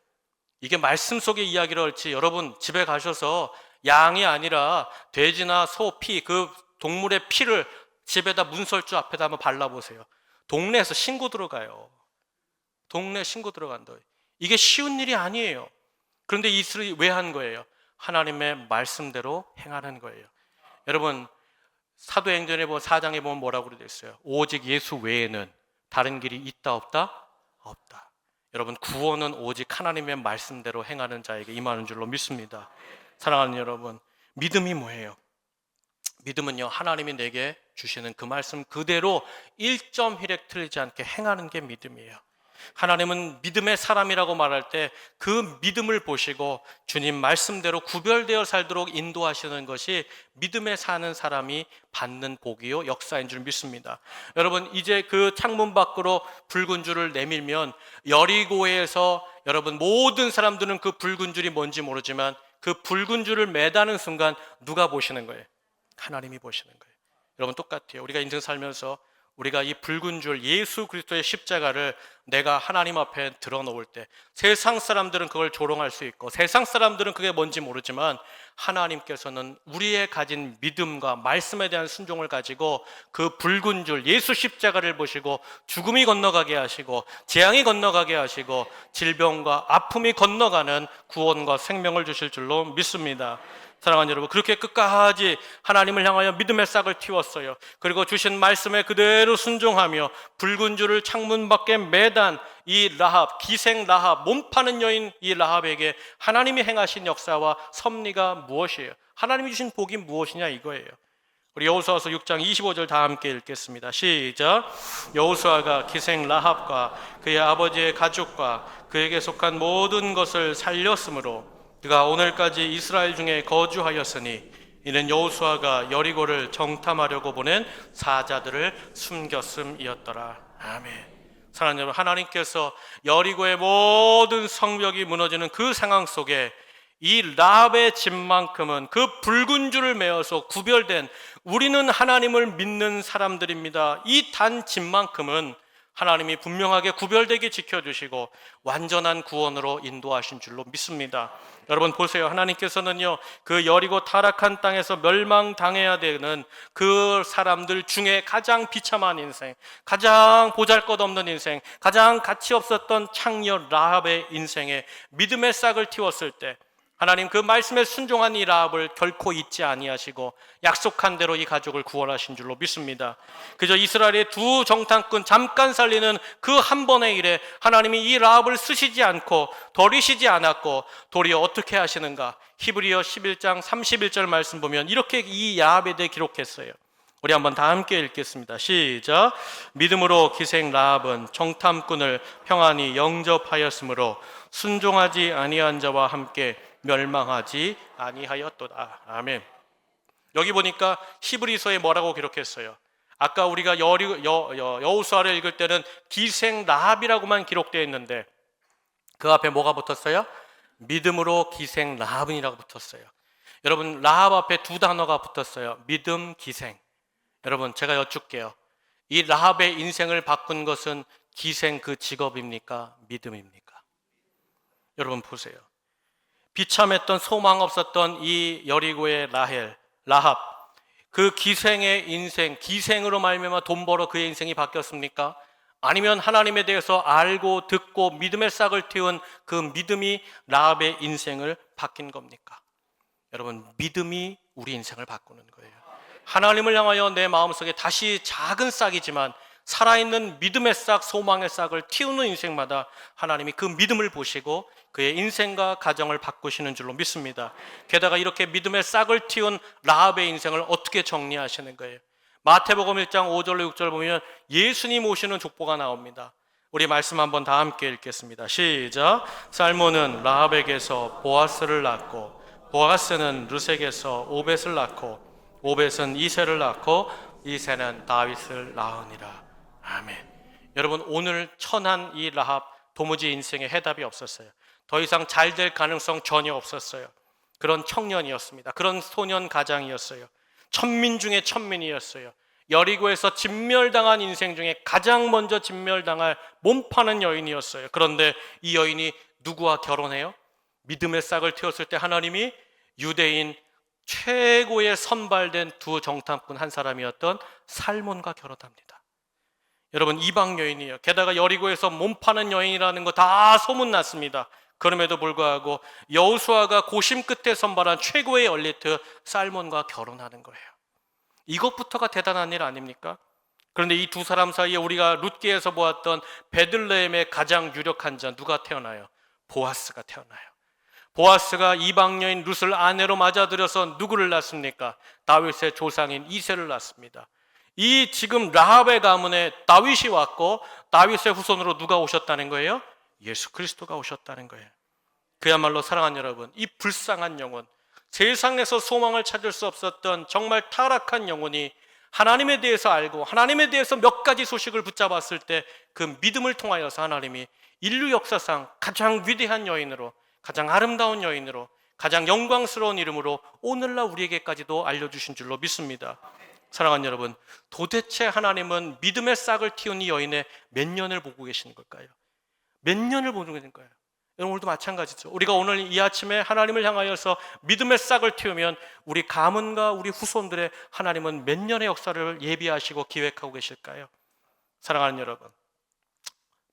이게 말씀 속의 이야기를 할지 여러분 집에 가셔서 양이 아니라 돼지나 소 피, 그 동물의 피를 집에다 문설주 앞에다 한번 발라보세요. 동네에서 신고 들어가요. 동네 신고 들어간다. 이게 쉬운 일이 아니에요. 그런데 이스라엘이 왜 한 거예요? 하나님의 말씀대로 행하는 거예요. 여러분, 사도행전에 보면 4장에 보면 뭐라고 되어 있어요? 오직 예수 외에는 다른 길이 있다 없다? 없다. 여러분, 구원은 오직 하나님의 말씀대로 행하는 자에게 임하는 줄로 믿습니다. 사랑하는 여러분, 믿음이 뭐예요? 믿음은요, 하나님이 내게 주시는 그 말씀 그대로 1점1획 틀리지 않게 행하는 게 믿음이에요. 하나님은 믿음의 사람이라고 말할 때 그 믿음을 보시고 주님 말씀대로 구별되어 살도록 인도하시는 것이 믿음에 사는 사람이 받는 복이요 역사인 줄 믿습니다. 여러분, 이제 그 창문 밖으로 붉은 줄을 내밀면 여리고에서 여러분 모든 사람들은 그 붉은 줄이 뭔지 모르지만 그 붉은 줄을 매다는 순간 누가 보시는 거예요? 하나님이 보시는 거예요. 여러분, 똑같아요. 우리가 인생 살면서 우리가 이 붉은 줄 예수 그리스도의 십자가를 내가 하나님 앞에 드러놓을 때 세상 사람들은 그걸 조롱할 수 있고 세상 사람들은 그게 뭔지 모르지만 하나님께서는 우리의 가진 믿음과 말씀에 대한 순종을 가지고 그 붉은 줄 예수 십자가를 보시고 죽음이 건너가게 하시고 재앙이 건너가게 하시고 질병과 아픔이 건너가는 구원과 생명을 주실 줄로 믿습니다. 사랑하는 여러분, 그렇게 끝까지 하나님을 향하여 믿음의 싹을 틔웠어요. 그리고 주신 말씀에 그대로 순종하며 붉은 줄을 창문 밖에 매단 이 라합, 기생 라합, 몸 파는 여인 이 라합에게 하나님이 행하신 역사와 섭리가 무엇이에요? 하나님이 주신 복이 무엇이냐 이거예요. 우리 여호수아서 6장 25절 다 함께 읽겠습니다. 시작. 여호수아가 기생 라합과 그의 아버지의 가족과 그에게 속한 모든 것을 살렸으므로 그가 오늘까지 이스라엘 중에 거주하였으니 이는 여호수아가 여리고를 정탐하려고 보낸 사자들을 숨겼음이었더라. 아멘. 사랑하는 여러분, 하나님께서 여리고의 모든 성벽이 무너지는 그 상황 속에 이 라합의 집만큼은 그 붉은 줄을 메어서 구별된 우리는 하나님을 믿는 사람들입니다. 이 단 집만큼은 하나님이 분명하게 구별되게 지켜주시고 완전한 구원으로 인도하신 줄로 믿습니다. 여러분 보세요. 하나님께서는요, 그 여리고 타락한 땅에서 멸망당해야 되는 그 사람들 중에 가장 비참한 인생, 가장 보잘것없는 인생, 가장 가치 없었던 창녀 라합의 인생에 믿음의 싹을 틔웠을 때 하나님 그 말씀에 순종한 이 라합을 결코 잊지 아니하시고 약속한 대로 이 가족을 구원하신 줄로 믿습니다. 그저 이스라엘의 두 정탐꾼 잠깐 살리는 그 한 번의 일에 하나님이 이 라합을 쓰시지 않고 버리시지 않았고 도리어 어떻게 하시는가? 히브리어 11장 31절 말씀 보면 이렇게 이 라합에 대해 기록했어요. 우리 한번 다 함께 읽겠습니다. 시작. 믿음으로 기생 라합은 정탐꾼을 평안히 영접하였으므로 순종하지 아니한 자와 함께 멸망하지 아니하였도다. 아멘. 여기 보니까 히브리서에 뭐라고 기록했어요? 아까 우리가 여호수아를 읽을 때는 기생 라합이라고만 기록되어 있는데 그 앞에 뭐가 붙었어요? 믿음으로 기생 라합이라고 붙었어요. 여러분, 라합 앞에 두 단어가 붙었어요. 믿음, 기생. 여러분, 제가 여쭙게요. 이 라합의 인생을 바꾼 것은 기생 그 직업입니까? 믿음입니까? 여러분 보세요. 비참했던 소망 없었던 이 여리고의 라합, 그 기생의 인생, 기생으로 말미암아 돈 벌어 그의 인생이 바뀌었습니까? 아니면 하나님에 대해서 알고 듣고 믿음의 싹을 틔운 그 믿음이 라합의 인생을 바뀐 겁니까? 여러분, 믿음이 우리 인생을 바꾸는 거예요. 하나님을 향하여 내 마음속에 다시 작은 싹이지만 살아있는 믿음의 싹, 소망의 싹을 틔우는 인생마다 하나님이 그 믿음을 보시고 그의 인생과 가정을 바꾸시는 줄로 믿습니다. 게다가 이렇게 믿음의 싹을 틔운 라합의 인생을 어떻게 정리하시는 거예요? 마태복음 1장 5절로 6절 보면 예수님 오시는 족보가 나옵니다. 우리 말씀 한번 다 함께 읽겠습니다. 시작. 살몬은 라합에게서 보아스를 낳고 보아스는 르sek에서 오벳을 낳고 오벳은 이새를 낳고 이새는 다윗을 낳으니라. 아멘. 여러분, 오늘 천한 이 라합 도무지 인생에 해답이 없었어요. 더 이상 잘 될 가능성 전혀 없었어요. 그런 청년이었습니다. 그런 소년 가장이었어요. 천민 중에 천민이었어요. 여리고에서 진멸당한 인생 중에 가장 먼저 진멸당할 몸 파는 여인이었어요. 그런데 이 여인이 누구와 결혼해요? 믿음의 싹을 틔웠을 때 하나님이 유대인 최고의 선발된 두 정탐꾼 한 사람이었던 살몬과 결혼합니다. 여러분, 이방 여인이에요. 게다가 여리고에서 몸 파는 여인이라는 거 다 소문났습니다. 그럼에도 불구하고 여호수아가 고심 끝에 선발한 최고의 엘리트 살몬과 결혼하는 거예요. 이것부터가 대단한 일 아닙니까? 그런데 이 두 사람 사이에 우리가 룻기에서 보았던 베들레헴의 가장 유력한 자 누가 태어나요? 보아스가 태어나요. 보아스가 이방 여인 룻을 아내로 맞아들여서 누구를 낳습니까? 다윗의 조상인 이새를 낳습니다. 이 지금 라합의 가문에 다윗이 왔고 다윗의 후손으로 누가 오셨다는 거예요? 예수 그리스도가 오셨다는 거예요. 그야말로 사랑하는 여러분, 이 불쌍한 영혼, 세상에서 소망을 찾을 수 없었던 정말 타락한 영혼이 하나님에 대해서 알고 하나님에 대해서 몇 가지 소식을 붙잡았을 때 그 믿음을 통하여서 하나님이 인류 역사상 가장 위대한 여인으로, 가장 아름다운 여인으로, 가장 영광스러운 이름으로 오늘날 우리에게까지도 알려주신 줄로 믿습니다. 사랑하는 여러분, 도대체 하나님은 믿음의 싹을 틔운 이 여인의 몇 년을 보고 계시는 걸까요? 몇 년을 보는 걸까요? 여러분, 오늘도 마찬가지죠. 우리가 오늘 이 아침에 하나님을 향하여서 믿음의 싹을 틔우면 우리 가문과 우리 후손들의 하나님은 몇 년의 역사를 예비하시고 기획하고 계실까요? 사랑하는 여러분,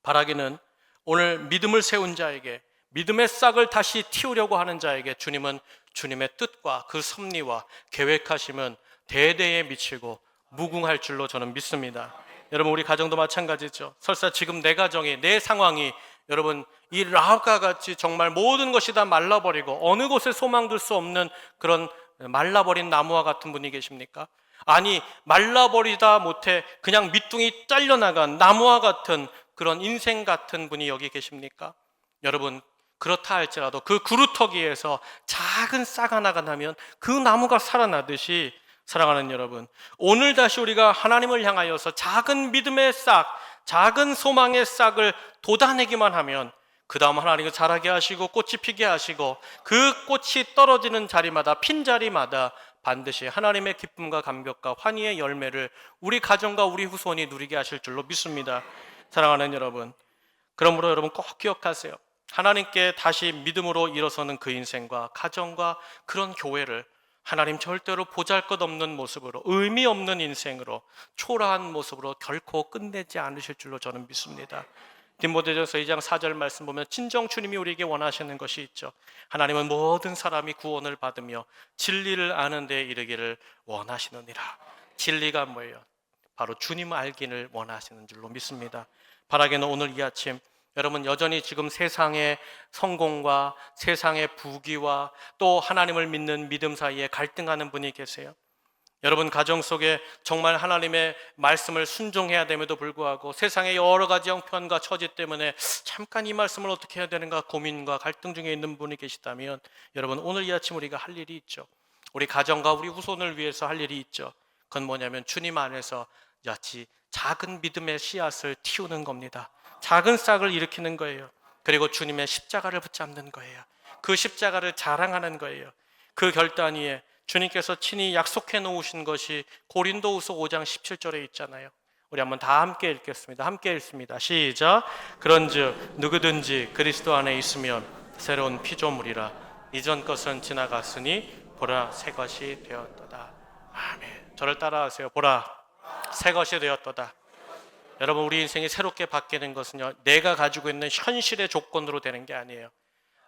바라기는 오늘 믿음을 세운 자에게, 믿음의 싹을 다시 틔우려고 하는 자에게 주님은 주님의 뜻과 그 섭리와 계획하심은 대대에 미치고 무궁할 줄로 저는 믿습니다. 여러분, 우리 가정도 마찬가지죠. 설사 지금 내 가정이, 내 상황이 여러분 이 라합과 같이 정말 모든 것이 다 말라버리고 어느 곳에 소망 둘 수 없는 그런 말라버린 나무와 같은 분이 계십니까? 아니, 말라버리다 못해 그냥 밑둥이 잘려나간 나무와 같은 그런 인생 같은 분이 여기 계십니까? 여러분, 그렇다 할지라도 그 구루터기에서 작은 싹 하나가 나면 그 나무가 살아나듯이, 사랑하는 여러분, 오늘 다시 우리가 하나님을 향하여서 작은 믿음의 싹, 작은 소망의 싹을 돋아내기만 하면 그 다음 하나님은 자라게 하시고 꽃이 피게 하시고 그 꽃이 떨어지는 자리마다, 핀 자리마다 반드시 하나님의 기쁨과 감격과 환희의 열매를 우리 가정과 우리 후손이 누리게 하실 줄로 믿습니다. 사랑하는 여러분, 그러므로 여러분 꼭 기억하세요. 하나님께 다시 믿음으로 일어서는 그 인생과 가정과 그런 교회를 하나님 절대로 보잘것없는 모습으로, 의미 없는 인생으로, 초라한 모습으로 결코 끝내지 않으실 줄로 저는 믿습니다. 디모데전서 2장 4절 말씀 보면 진정 주님이 우리에게 원하시는 것이 있죠. 하나님은 모든 사람이 구원을 받으며 진리를 아는 데 이르기를 원하시느니라. 진리가 뭐예요? 바로 주님 알기를 원하시는 줄로 믿습니다. 바라기는 오늘 이 아침 여러분 여전히 지금 세상의 성공과 세상의 부귀와 또 하나님을 믿는 믿음 사이에 갈등하는 분이 계세요. 여러분 가정 속에 정말 하나님의 말씀을 순종해야 됨에도 불구하고 세상의 여러 가지 형편과 처지 때문에 잠깐 이 말씀을 어떻게 해야 되는가 고민과 갈등 중에 있는 분이 계시다면 여러분 오늘 이 아침 우리가 할 일이 있죠. 우리 가정과 우리 후손을 위해서 할 일이 있죠. 그건 뭐냐면 주님 안에서 마치 작은 믿음의 씨앗을 틔우는 겁니다. 작은 싹을 일으키는 거예요. 그리고 주님의 십자가를 붙잡는 거예요. 그 십자가를 자랑하는 거예요. 그 결단 위에 주님께서 친히 약속해 놓으신 것이 고린도후서 5장 17절에 있잖아요. 우리 한번 다 함께 읽겠습니다. 함께 읽습니다. 시작. 그런즉 누구든지 그리스도 안에 있으면 새로운 피조물이라 이전 것은 지나갔으니 보라 새 것이 되었도다. 아멘. 저를 따라하세요. 보라 새 것이 되었도다. 여러분 우리 인생이 새롭게 바뀌는 것은요 내가 가지고 있는 현실의 조건으로 되는 게 아니에요.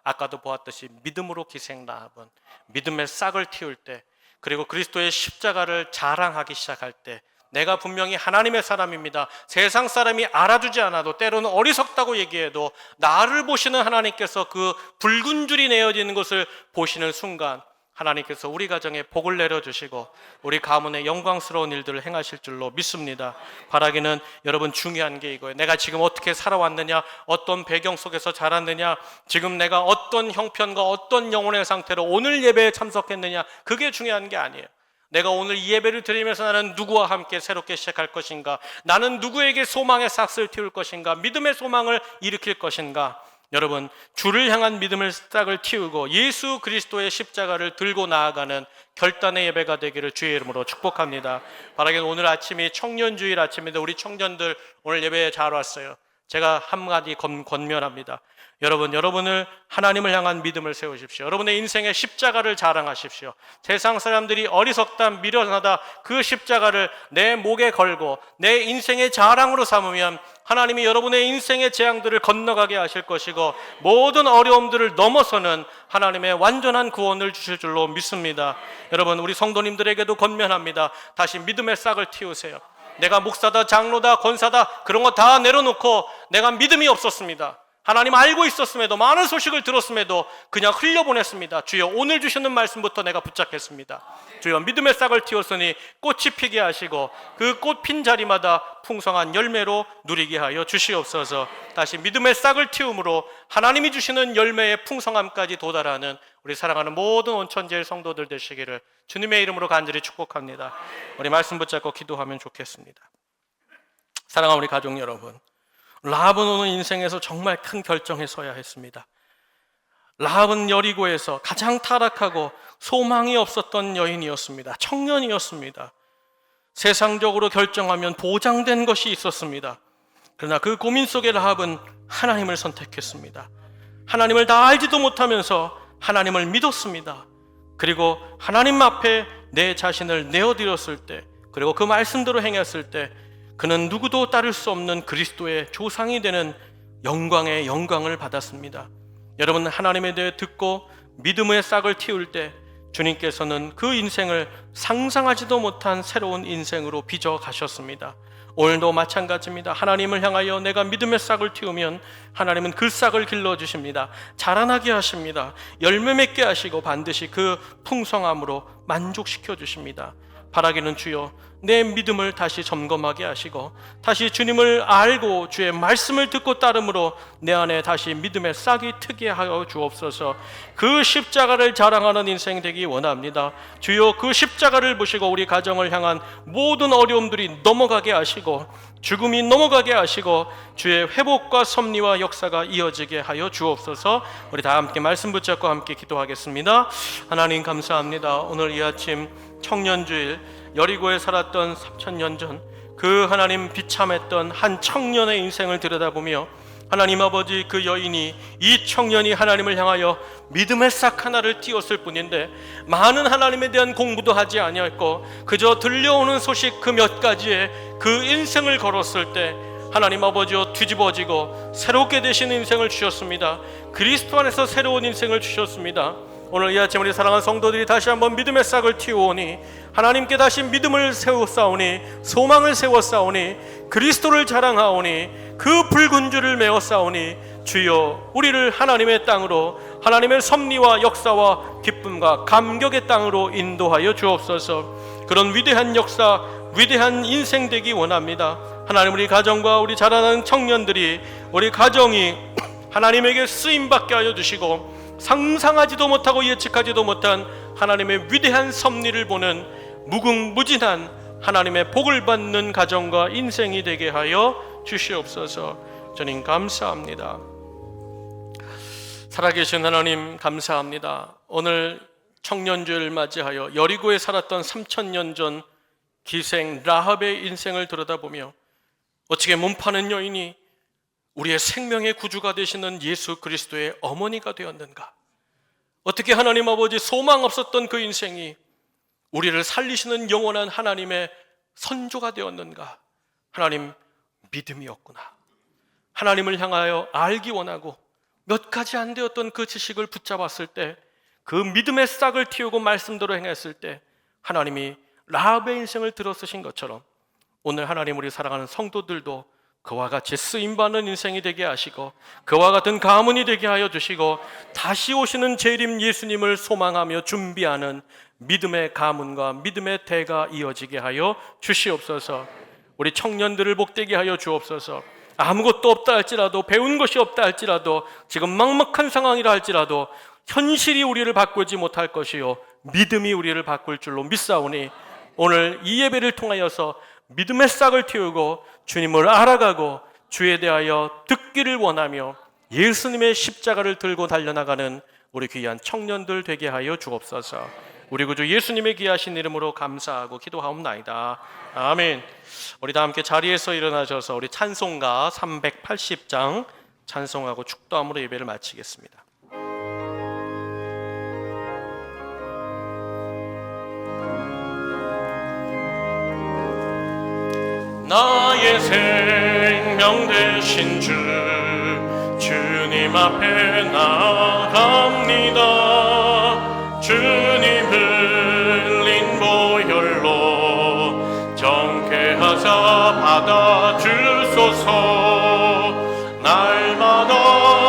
아까도 보았듯이 믿음으로 기생 라합은 믿음의 싹을 틔울 때 그리고 그리스도의 십자가를 자랑하기 시작할 때 내가 분명히 하나님의 사람입니다. 세상 사람이 알아주지 않아도 때로는 어리석다고 얘기해도 나를 보시는 하나님께서 그 붉은 줄이 내어지는 것을 보시는 순간 하나님께서 우리 가정에 복을 내려주시고 우리 가문에 영광스러운 일들을 행하실 줄로 믿습니다. 바라기는 여러분 중요한 게 이거예요. 내가 지금 어떻게 살아왔느냐, 어떤 배경 속에서 자랐느냐, 지금 내가 어떤 형편과 어떤 영혼의 상태로 오늘 예배에 참석했느냐, 그게 중요한 게 아니에요. 내가 오늘 이 예배를 드리면서 나는 누구와 함께 새롭게 시작할 것인가, 나는 누구에게 소망의 싹을 틔울 것인가, 믿음의 소망을 일으킬 것인가. 여러분 주를 향한 믿음의 싹을 틔우고 예수 그리스도의 십자가를 들고 나아가는 결단의 예배가 되기를 주의 이름으로 축복합니다. 바라기는 오늘 아침이 청년주일 아침인데 우리 청년들 오늘 예배에 잘 왔어요. 제가 한마디 권면합니다. 여러분을 하나님을 향한 믿음을 세우십시오. 여러분의 인생의 십자가를 자랑하십시오. 세상 사람들이 어리석다 미련하다 그 십자가를 내 목에 걸고 내 인생의 자랑으로 삼으면 하나님이 여러분의 인생의 재앙들을 건너가게 하실 것이고 모든 어려움들을 넘어서는 하나님의 완전한 구원을 주실 줄로 믿습니다. 여러분 우리 성도님들에게도 권면합니다. 다시 믿음의 싹을 틔우세요. 내가 목사다 장로다 권사다 그런 거 다 내려놓고 내가 믿음이 없었습니다. 하나님 알고 있었음에도, 많은 소식을 들었음에도 그냥 흘려보냈습니다. 주여, 오늘 주시는 말씀부터 내가 붙잡겠습니다. 주여, 믿음의 싹을 틔웠으니 꽃이 피게 하시고 그 꽃 핀 자리마다 풍성한 열매로 누리게 하여 주시옵소서. 다시 믿음의 싹을 틔움으로 하나님이 주시는 열매의 풍성함까지 도달하는 우리 사랑하는 모든 온천제일 성도들 되시기를 주님의 이름으로 간절히 축복합니다. 우리 말씀 붙잡고 기도하면 좋겠습니다. 사랑하는 우리 가족 여러분, 라합은 오늘 인생에서 정말 큰 결정에 서야 했습니다. 라합은 여리고에서 가장 타락하고 소망이 없었던 여인이었습니다. 청년이었습니다. 세상적으로 결정하면 보장된 것이 있었습니다. 그러나 그 고민 속에 라합은 하나님을 선택했습니다. 하나님을 다 알지도 못하면서 하나님을 믿었습니다. 그리고 하나님 앞에 내 자신을 내어드렸을 때, 그리고 그 말씀대로 행했을 때 그는 누구도 따를 수 없는 그리스도의 조상이 되는 영광의 영광을 받았습니다. 여러분, 하나님에 대해 듣고 믿음의 싹을 틔울 때 주님께서는 그 인생을 상상하지도 못한 새로운 인생으로 빚어 가셨습니다. 오늘도 마찬가지입니다. 하나님을 향하여 내가 믿음의 싹을 틔우면 하나님은 그 싹을 길러주십니다. 자라나게 하십니다. 열매 맺게 하시고 반드시 그 풍성함으로 만족시켜 주십니다. 바라기는 주여, 내 믿음을 다시 점검하게 하시고 다시 주님을 알고 주의 말씀을 듣고 따름으로 내 안에 다시 믿음의 싹이 트게 하여 주옵소서. 그 십자가를 자랑하는 인생 되기 원합니다. 주여, 그 십자가를 보시고 우리 가정을 향한 모든 어려움들이 넘어가게 하시고 죽음이 넘어가게 하시고 주의 회복과 섭리와 역사가 이어지게 하여 주옵소서. 우리 다 함께 말씀 붙잡고 함께 기도하겠습니다. 하나님 감사합니다. 오늘 이 아침 청년주일, 여리고에 살았던 3000년 전 그 하나님 비참했던 한 청년의 인생을 들여다보며 하나님 아버지, 그 여인이, 이 청년이 하나님을 향하여 믿음의 싹 하나를 띄웠을 뿐인데 많은 하나님에 대한 공부도 하지 아니했고 그저 들려오는 소식 그 몇 가지에 그 인생을 걸었을 때 하나님 아버지여 뒤집어지고 새롭게 되신 인생을 주셨습니다. 그리스도 안에서 새로운 인생을 주셨습니다. 오늘 이 아침 우리 사랑하는 성도들이 다시 한번 믿음의 싹을 틔우오니 하나님께 다시 믿음을 세웠사오니 소망을 세웠사오니 그리스도를 자랑하오니 그 붉은 줄을 메웠사오니 주여, 우리를 하나님의 땅으로, 하나님의 섭리와 역사와 기쁨과 감격의 땅으로 인도하여 주옵소서. 그런 위대한 역사, 위대한 인생 되기 원합니다. 하나님, 우리 가정과 우리 자라나는 청년들이, 우리 가정이 하나님에게 쓰임받게 하여 주시고 상상하지도 못하고 예측하지도 못한 하나님의 위대한 섭리를 보는 무궁무진한 하나님의 복을 받는 가정과 인생이 되게 하여 주시옵소서. 주님 감사합니다. 살아계신 하나님 감사합니다. 오늘 청년주를 맞이하여 여리고에 살았던 3000년 전 기생 라합의 인생을 들여다보며 어떻게 몸파는 여인이 우리의 생명의 구주가 되시는 예수 그리스도의 어머니가 되었는가? 어떻게 하나님 아버지 소망 없었던 그 인생이 우리를 살리시는 영원한 하나님의 선조가 되었는가? 하나님, 믿음이었구나. 하나님을 향하여 알기 원하고 몇 가지 안 되었던 그 지식을 붙잡았을 때, 그 믿음의 싹을 틔우고 말씀대로 행했을 때 하나님이 라합의 인생을 들어쓰신 것처럼 오늘 하나님, 우리 사랑하는 성도들도 그와 같이 쓰임받는 인생이 되게 하시고 그와 같은 가문이 되게 하여 주시고 다시 오시는 재림 예수님을 소망하며 준비하는 믿음의 가문과 믿음의 대가 이어지게 하여 주시옵소서. 우리 청년들을 복되게 하여 주옵소서. 아무것도 없다 할지라도, 배운 것이 없다 할지라도, 지금 막막한 상황이라 할지라도 현실이 우리를 바꾸지 못할 것이요 믿음이 우리를 바꿀 줄로 믿사오니 오늘 이 예배를 통하여서 믿음의 싹을 틔우고 주님을 알아가고 주에 대하여 듣기를 원하며 예수님의 십자가를 들고 달려나가는 우리 귀한 청년들 되게 하여 주옵소서. 우리 구주 예수님의 귀하신 이름으로 감사하고 기도하옵나이다. 아멘. 우리 다 함께 자리에서 일어나셔서 우리 찬송가 380장 찬송하고 축도함으로 예배를 마치겠습니다. 나의 생명 되신 주, 주님 앞에 나아갑니다. 주님 흘린 보혈로 정케하사 받아주소서. 날마다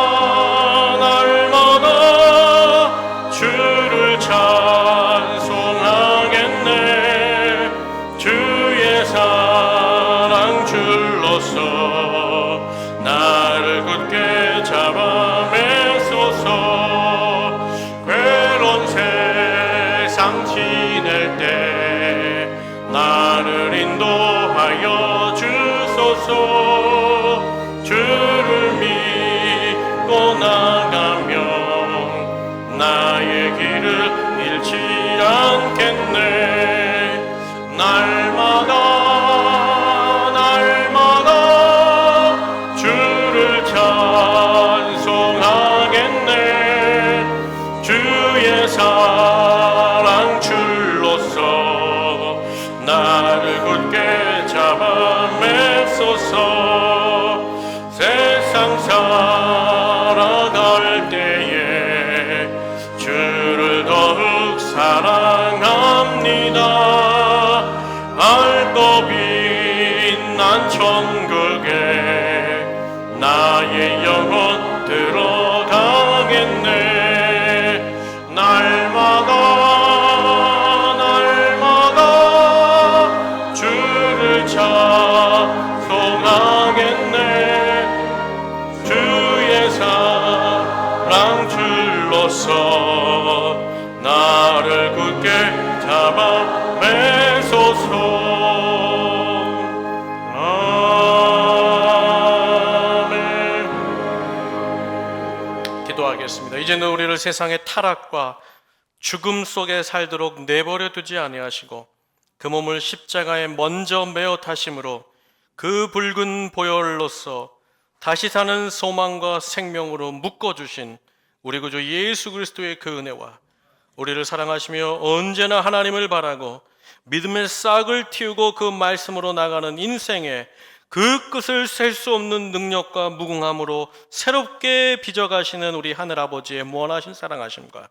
않겠네. 날마다 주를 찬송하겠네. 주의 사랑 줄로서 나를 굳게 잡아 맺소서. 세상 살아갈 때에 주를 더욱 사랑합니다. 밝고 빛난 천국에 나의 영혼 들어가겠네. 날마다 주를 찬송하겠네. 주의 사랑 줄로서 나를 굳게 잡아 매소서. 아멘. 기도하겠습니다. 이제는 우리를 세상의 타락과 죽음 속에 살도록 내버려 두지 아니하시고 그 몸을 십자가에 먼저 메어 타심으로 그 붉은 보혈로서 다시 사는 소망과 생명으로 묶어주신 우리 구주 예수 그리스도의 그 은혜와 우리를 사랑하시며 언제나 하나님을 바라고 믿음의 싹을 틔우고 그 말씀으로 나가는 인생에 그 끝을 셀 수 없는 능력과 무궁함으로 새롭게 빚어가시는 우리 하늘아버지의 무한하신 사랑하심과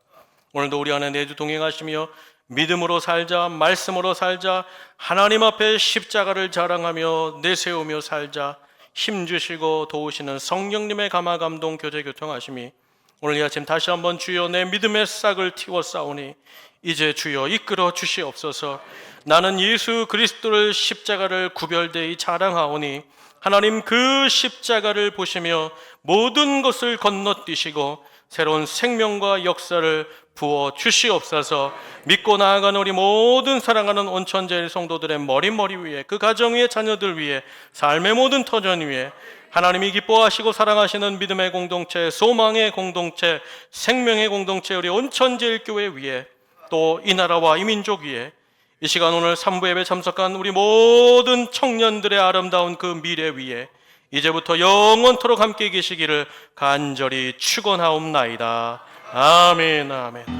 오늘도 우리 안에 내주 동행하시며 믿음으로 살자, 말씀으로 살자, 하나님 앞에 십자가를 자랑하며 내세우며 살자 힘주시고 도우시는 성령님의 감화 감동 교제 교통하심이 오늘 이 아침 다시 한번 주여 내 믿음의 싹을 틔워 싸우니 이제 주여 이끌어 주시옵소서. 나는 예수 그리스도를 십자가를 구별되이 자랑하오니 하나님 그 십자가를 보시며 모든 것을 건너뛰시고 새로운 생명과 역사를 부어 주시옵소서. 믿고 나아가는 우리 모든 사랑하는 온천제일 성도들의 머리 위에 그 가정 위에 자녀들 위에 삶의 모든 터전 위에 하나님이 기뻐하시고 사랑하시는 믿음의 공동체, 소망의 공동체, 생명의 공동체 우리 온천제일교회 위에 또 이 나라와 이 민족 위에 이 시간 오늘 3부 예배 참석한 우리 모든 청년들의 아름다운 그 미래 위에 이제부터 영원토록 함께 계시기를 간절히 축원하옵나이다. 아멘, 아멘.